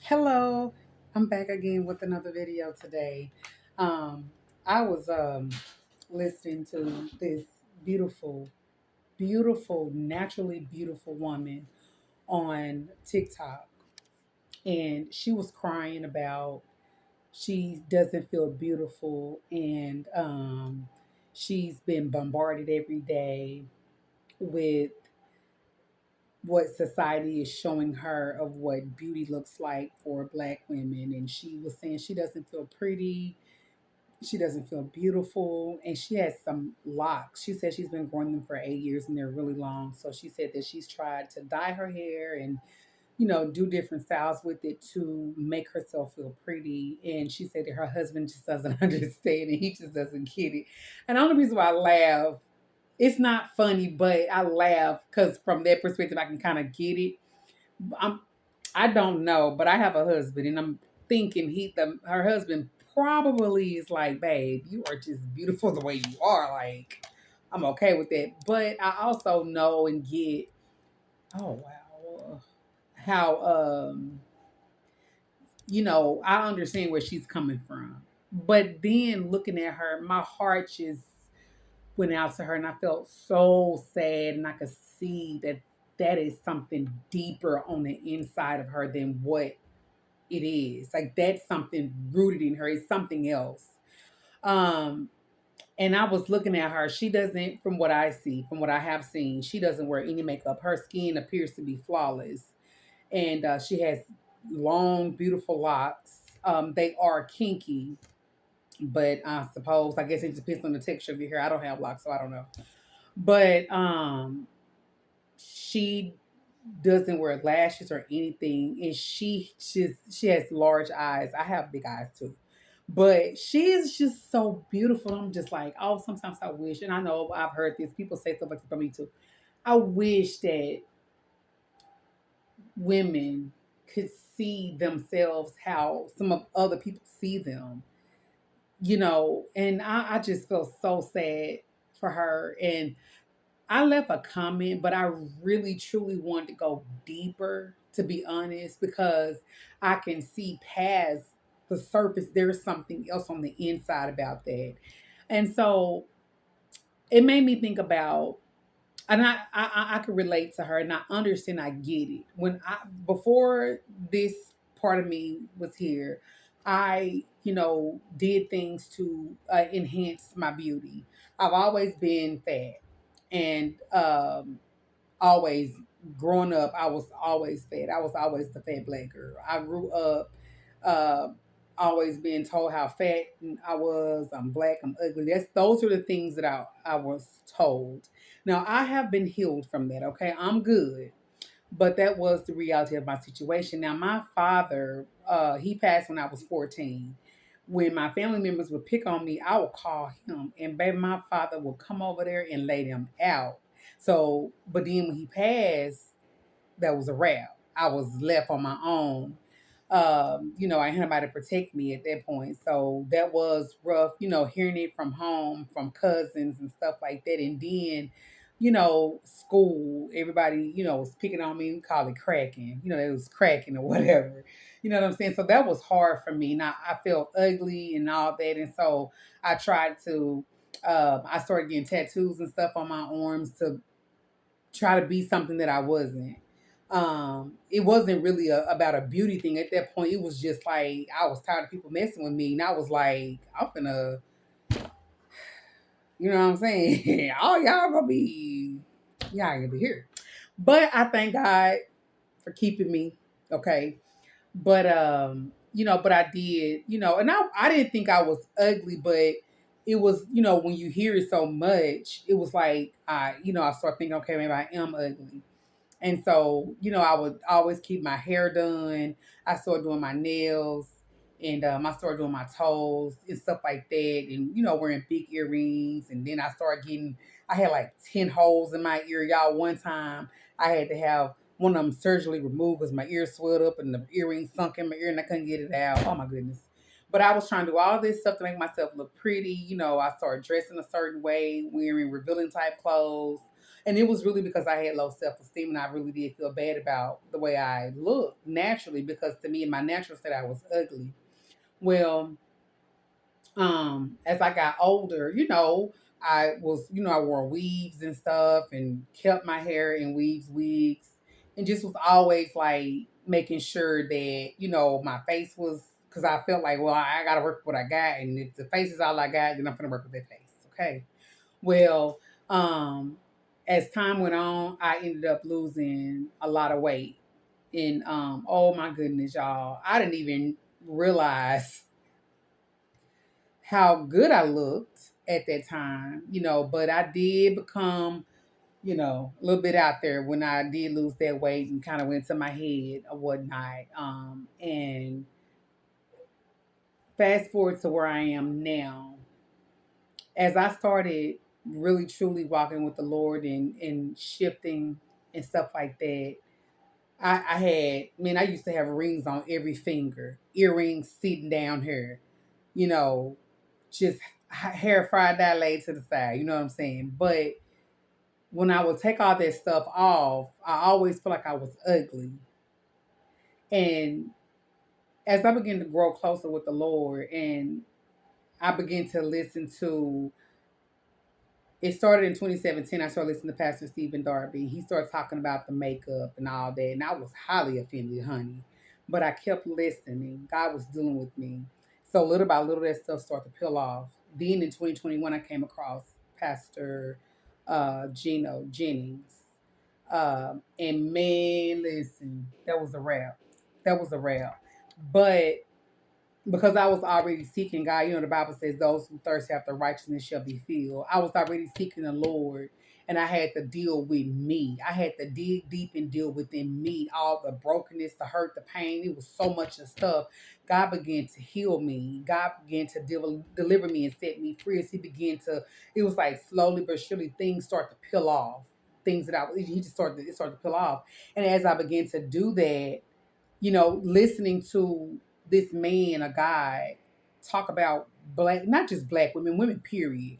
Hello, I'm back again with another video today. Um, I was listening to this beautiful, beautiful, naturally beautiful woman on TikTok, and she was crying about she doesn't feel beautiful, and she's been bombarded every day with what society is showing her of what beauty looks like for black women. And she was saying she doesn't feel pretty, she doesn't feel beautiful, and she has some locks. She said she's been growing them for 8 years and they're really long. So she said that she's tried to dye her hair and do different styles with it to make herself feel pretty. And she said that her husband just doesn't understand and he just doesn't get it. And the only reason why I laugh, it's not funny, but I laugh because from that perspective, I can kind of get it. I'm, I don't know, but I have a husband, and I'm thinking her husband probably is like, babe, you are just beautiful the way you are. Like, I'm okay with that. But I also know and get, oh wow, how I understand where she's coming from. But then looking at her, my heart just went out to her, and I felt so sad, and I could see that that is something deeper on the inside of her than what it is. Like that's something rooted in her. It's something else. Um, and I was looking at her. She doesn't, from what I see, from what I have seen, she doesn't wear any makeup. Her skin appears to be flawless, and she has long, beautiful locks. They are kinky, but I guess it depends on the texture of your hair. I don't have locks, so I don't know. But she doesn't wear lashes or anything, and she has large eyes. I have big eyes too, but she is just so beautiful. I'm just like, oh, sometimes I wish, and I know I've heard this. People say stuff like this from me too. I wish that women could see themselves how some of other people see them, and I just feel so sad for her. And I left a comment, but I really truly wanted to go deeper, to be honest, because I can see past the surface. There's something else on the inside about that. And so it made me think about, and I could relate to her, and I understand, I get it. Before this part of me was here, I, did things to enhance my beauty. I've always been fat, and always growing up, I was always fat. I was always the fat black girl. I grew up uh, always being told how fat I was. I'm black. I'm ugly. Those are the things that I was told. Now I have been healed from that. Okay, I'm good. But that was the reality of my situation. Now my father, he passed when I was 14. When my family members would pick on me, I would call him, and baby, my father would come over there and lay them out. So, but then when he passed, that was a wrap. I was left on my own. I had nobody to protect me at that point. So that was rough, hearing it from home, from cousins and stuff like that. And then, school, everybody, was picking on me, call it cracking, it was cracking or whatever. You know what I'm saying? So that was hard for me. Now I felt ugly and all that. And so I tried to, I started getting tattoos and stuff on my arms to try to be something that I wasn't. It wasn't really about a beauty thing at that point. It was just like I was tired of people messing with me, and I was like, I'm gonna, you know what I'm saying? All y'all gonna be here. But I thank God for keeping me. Okay, but but I did, and I didn't think I was ugly, but it was, when you hear it so much, it was like I start thinking, okay, maybe I am ugly. And so, I would always keep my hair done. I started doing my nails, and I started doing my toes and stuff like that. And, wearing big earrings. And then I had like 10 holes in my ear. Y'all, one time I had to have one of them surgically removed because my ear swelled up and the earring sunk in my ear and I couldn't get it out. Oh my goodness. But I was trying to do all this stuff to make myself look pretty. I started dressing a certain way, wearing revealing type clothes. And it was really because I had low self-esteem and I really did feel bad about the way I looked naturally, because to me in my natural state I was ugly. Well, as I got older, I wore weaves and stuff and kept my hair in wigs, and just was always like making sure that, my face was, because I felt like, well, I got to work with what I got. And if the face is all I got, then I'm going to work with that face. Okay. Well, um, as time went on, I ended up losing a lot of weight. And oh my goodness, y'all, I didn't even realize how good I looked at that time, but I did become, a little bit out there when I did lose that weight and kind of went to my head or whatnot. And fast forward to where I am now, as I started really truly walking with the Lord and shifting and stuff like that, I used to have rings on every finger, earrings sitting down here, you know, just hair fried dye laid to the side. You know what I'm saying? But when I would take all that stuff off, I always felt like I was ugly. And as I began to grow closer with the Lord, and I began to listen to, it started in 2017. I started listening to Pastor Stephen Darby. He started talking about the makeup and all that, and I was highly offended, honey. But I kept listening. God was dealing with me. So little by little, that stuff started to peel off. Then in 2021, I came across Pastor Gino Jennings. And man, listen, that was a wrap. That was a wrap. But because I was already seeking God, the Bible says those who thirst after righteousness shall be filled. I was already seeking the Lord, and I had to deal with me. I had to dig deep and deal within me, all the brokenness, the hurt, the pain. It was so much of stuff. God began to heal me. God began to deliver me and set me free as He began to, it was like slowly but surely things start to peel off. Things that it started to peel off. And as I began to do that, listening to this man, a guy, talk about black, not just black women, women, period,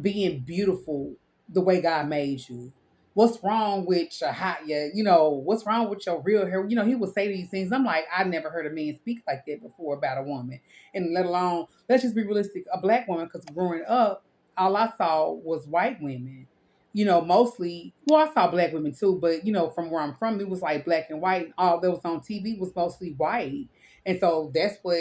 being beautiful the way God made you. What's wrong with your hot, what's wrong with your real hair? He would say these things. I'm like, I never heard a man speak like that before about a woman. And let alone, let's just be realistic, a black woman, because growing up, all I saw was white women. Mostly, well, I saw black women too, but from where I'm from, it was like black and white. All that was on TV was mostly white. And so that's what,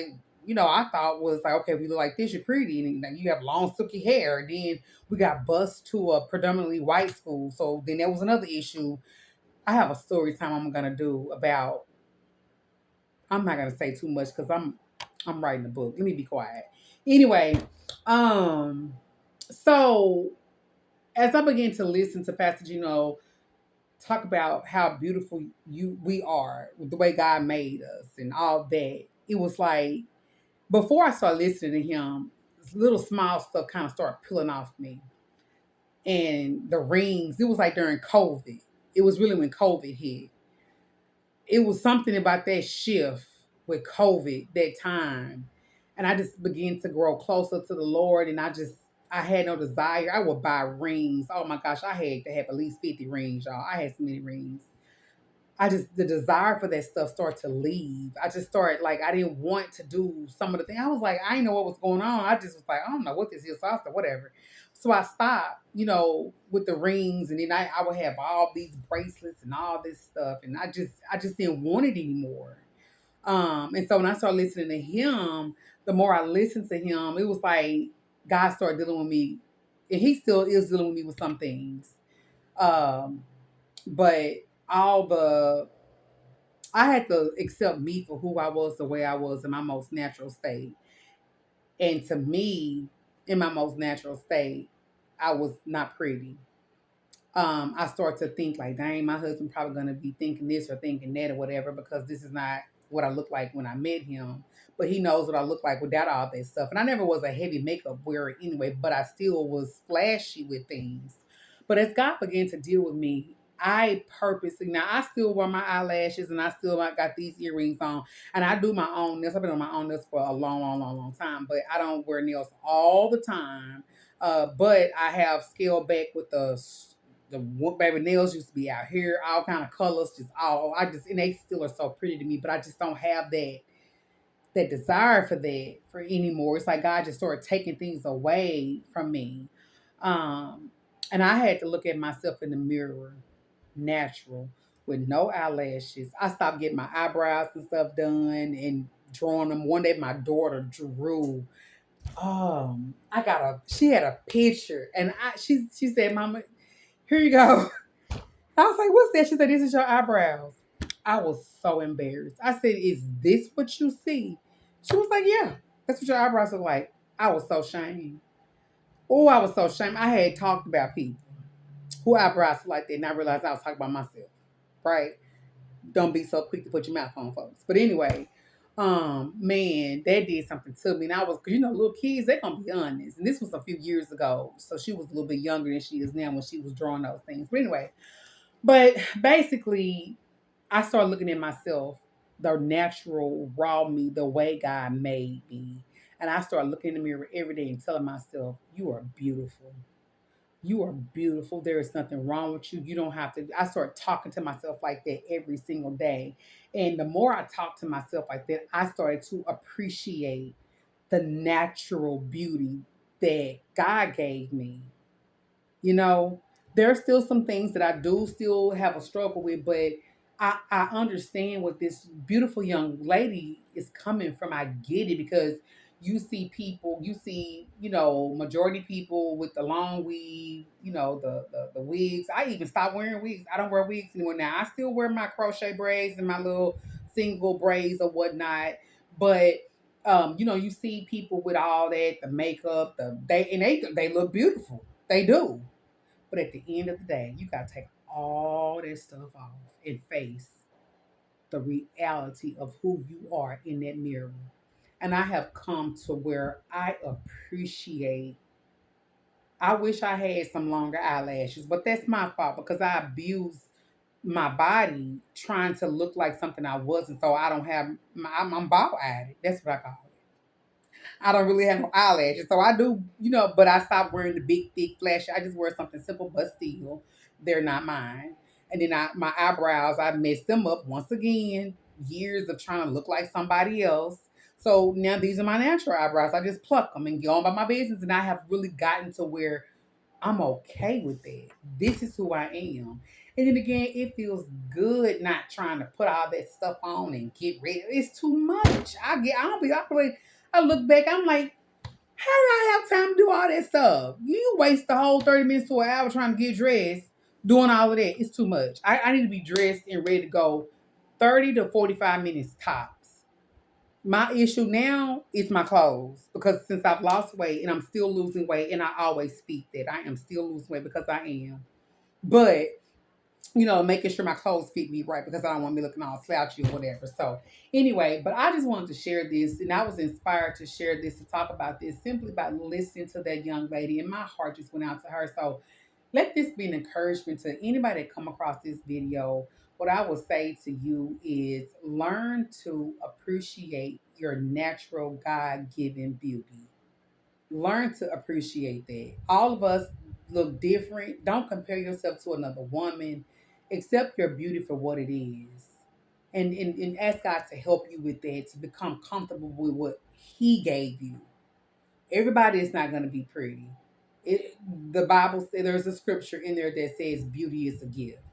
I thought was like, okay, if you look like this, you're pretty. And you have long, silky hair. And then we got bused to a predominantly white school. So then there was another issue. I have a story time I'm gonna do about. I'm not gonna say too much because I'm writing a book. Let me be quiet. Anyway, um, so as I began to listen to Pastor Gino talk about how beautiful we are, with the way God made us and all that, it was like before I started listening to him, little small stuff kind of started peeling off me. And the rings, it was like during COVID. It was really when COVID hit. It was something about that shift with COVID that time. And I just began to grow closer to the Lord. And I had no desire. I would buy rings. Oh my gosh, I had to have at least 50 rings, y'all. I had so many rings. The desire for that stuff started to leave. I just started, like, I didn't want to do some of the things. I was like, I didn't know what was going on. I just was like, I don't know what this is, or whatever. So I stopped, with the rings, and then I would have all these bracelets and all this stuff, and I just didn't want it anymore. And so when I started listening to him, the more I listened to him, it was like God started dealing with me, and He still is dealing with me with some things. Um, but all the I had to accept me for who I was, the way I was in my most natural state. And to me, in my most natural state, I was not pretty. I start to think like, dang, my husband probably gonna be thinking this or thinking that or whatever, because this is not what I look like when I met him. But he knows what I look like without all that stuff. And I never was a heavy makeup wearer anyway, but I still was flashy with things. But as God began to deal with me, I purposely, now I still wear my eyelashes and I still got these earrings on, and I do my own nails. I've been on my own nails for a long, long, long, long time, but I don't wear nails all the time. But I have scaled back with the The baby nails used to be out here, all kind of colors, just all. And they still are so pretty to me, but I just don't have that desire for that for anymore. It's like God just started taking things away from me. Um, and I had to look at myself in the mirror, natural, with no eyelashes. I stopped getting my eyebrows and stuff done and drawing them. One day my daughter drew she had a picture and she said, Mama, here you go. I was like, what's that? She said, this is your eyebrows. I was so embarrassed. I said, is this what you see? She was like, yeah, that's what your eyebrows look like. I was so ashamed. Oh, I was so ashamed. I had talked about people who eyebrows like that, and I realized I was talking about myself. Right? Don't be so quick to put your mouth on folks. But anyway, man, that did something to me. And I was, cause little kids, they're gonna be honest. And this was a few years ago. So she was a little bit younger than she is now when she was drawing those things. But anyway, but basically, I started looking at myself, the natural, raw me, the way God made me. And I started looking in the mirror every day and telling myself, you are beautiful. You are beautiful. There is nothing wrong with you. You don't have to. I started talking to myself like that every single day. And the more I talked to myself like that, I started to appreciate the natural beauty that God gave me. You know, there are still some things that I do still have a struggle with, but I understand what this beautiful young lady is coming from. I get it because you see, majority people with the long weave, the wigs. I even stopped wearing wigs. I don't wear wigs anymore now. I still wear my crochet braids and my little single braids or whatnot, but you see people with all that, the makeup, they look beautiful. They do. But at the end of the day, you got to take all that stuff off and face the reality of who you are in that mirror. And I have come to where I appreciate. I wish I had some longer eyelashes, but that's my fault because I abused my body trying to look like something I wasn't. So I don't have, I'm bald eyed. That's what I call it. I don't really have no eyelashes. So I do, but I stopped wearing the big, thick, flashy. I just wear something simple, but still, they're not mine. And then my eyebrows, I messed them up once again. Years of trying to look like somebody else. So now these are my natural eyebrows. I just pluck them and go on by my business. And I have really gotten to where I'm okay with that. This is who I am. And then again, it feels good not trying to put all that stuff on and get ready. It's too much. I look back, I'm like, how do I have time to do all that stuff? You waste the whole 30 minutes to an hour trying to get dressed, doing all of that. It's too much. I need to be dressed and ready to go 30 to 45 minutes tops. My issue now is my clothes because since I've lost weight and I'm still losing weight, and I always speak that I am still losing weight because I am. But making sure my clothes fit me right because I don't want me looking all slouchy or whatever. So anyway, but I just wanted to share this, and I was inspired to share this to talk about this simply by listening to that young lady, and my heart just went out to her. So let this be an encouragement to anybody that come across this video. What I will say to you is learn to appreciate your natural God-given beauty. Learn to appreciate that. All of us look different. Don't compare yourself to another woman. Accept your beauty for what it is. And ask God to help you with that, to become comfortable with what He gave you. Everybody is not going to be pretty. The Bible says there's a scripture in there that says beauty is a gift.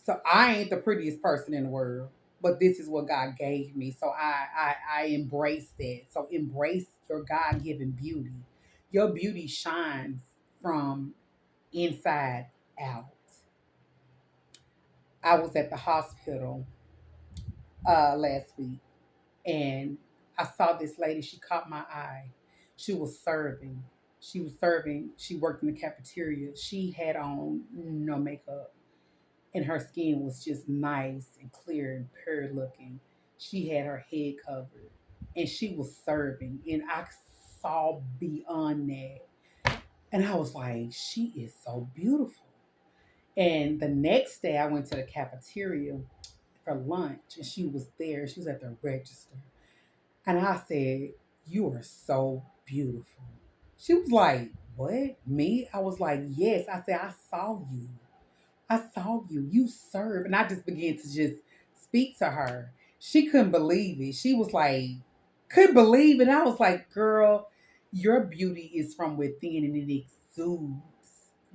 So I ain't the prettiest person in the world, but this is what God gave me. So I embrace that. So embrace your God given beauty. Your beauty shines from inside out. I was at the hospital last week and I saw this lady. She caught my eye. She was serving. She was serving. She worked in the cafeteria. She had on no makeup and her skin was just nice and clear and pure looking. She had her head covered and she was serving. And I saw beyond that. And I was like, she is so beautiful. And the next day, I went to the cafeteria for lunch and she was there. She was at the register. And I said, you are so beautiful. She was like, what? Me? I was like, yes. I said, I saw you. I saw you. You serve. And I just began to just speak to her. She couldn't believe it. She was like, couldn't believe it. I was like, girl, your beauty is from within and it exudes.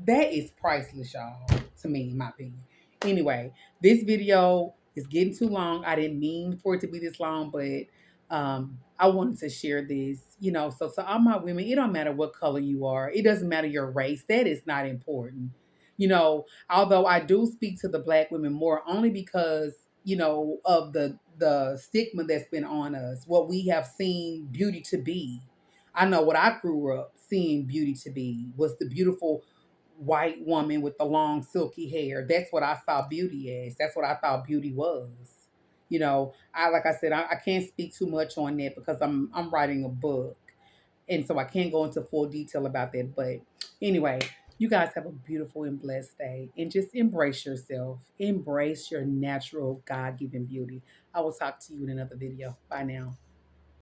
That is priceless, y'all, to me, in my opinion. Anyway, this video is getting too long. I didn't mean for it to be this long, but I wanted to share this, so to all my women, it don't matter what color you are. It doesn't matter your race. That is not important. Although I do speak to the black women more only because, of the stigma that's been on us, what we have seen beauty to be. I know what I grew up seeing beauty to be was the beautiful white woman with the long silky hair. That's what I saw beauty as. That's what I thought beauty was. I like I said, I can't speak too much on that because I'm writing a book. And so I can't go into full detail about that. But anyway, you guys have a beautiful and blessed day. And just embrace yourself. Embrace your natural God given beauty. I will talk to you in another video. Bye now.